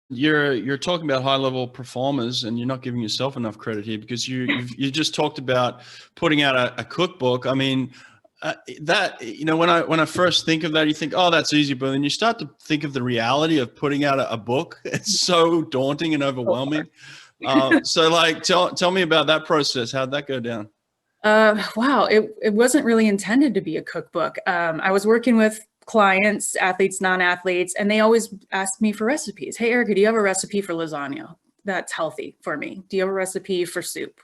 you're talking about high level performers, and you're not giving yourself enough credit here, because you just talked about putting out a cookbook. I mean, that, when I first think of that, you think, oh, that's easy, but then you start to think of the reality of putting out a book. It's so daunting and overwhelming. So like, tell me about that process. How'd that go down? Wow, it wasn't really intended to be a cookbook. I was working with clients, athletes, non-athletes, and they always asked me for recipes. Hey, Erica, do you have a recipe for lasagna that's healthy for me? Do you have a recipe for soup?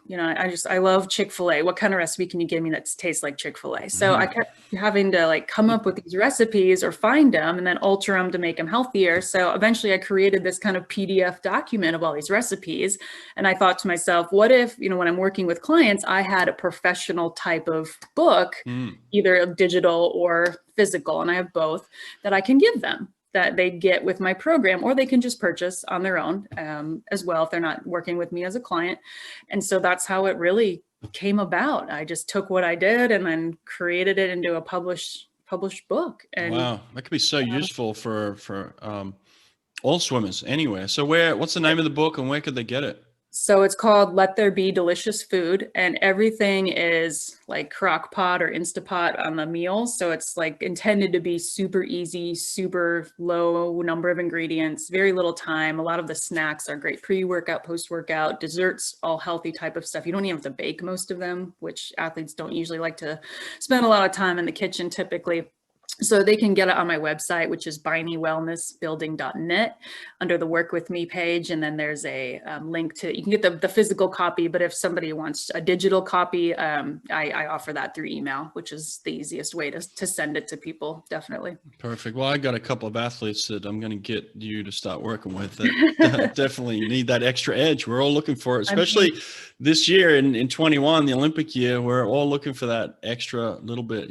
I love Chick-fil-A. What kind of recipe can you give me that tastes like Chick-fil-A? So I kept having to like come up with these recipes or find them and then alter them to make them healthier. So eventually I created this kind of PDF document of all these recipes. And I thought to myself, what if, when I'm working with clients, I had a professional type of book, Mm. either digital or physical, and I have both, that I can give them, that they get with my program, or they can just purchase on their own as well if they're not working with me as a client. And so that's how it really came about. I just took what I did and then created it into a published book. And Wow, that could be so useful for all swimmers anywhere. So what's the name of the book, and where could they get it? so it's called Let There Be Delicious Food, and everything is like crock pot or Instapot on the meals. So it's like intended to be super easy, super low number of ingredients, very little time. A lot of the snacks are great pre-workout, post-workout, desserts, all healthy type of stuff. You don't even have to bake most of them, which athletes don't usually like to spend a lot of time in the kitchen typically. So they can get it on my website, which is beinewellnessbuilding.net, under the Work With Me page. And then there's a link to, you can get the physical copy, but if somebody wants a digital copy, I offer that through email, which is the easiest way to send it to people, definitely. Perfect. Well, I got a couple of athletes that I'm going to get you to start working with that definitely need that extra edge. We're all looking for it, especially this year in 21, the Olympic year. We're all looking for that extra little bit,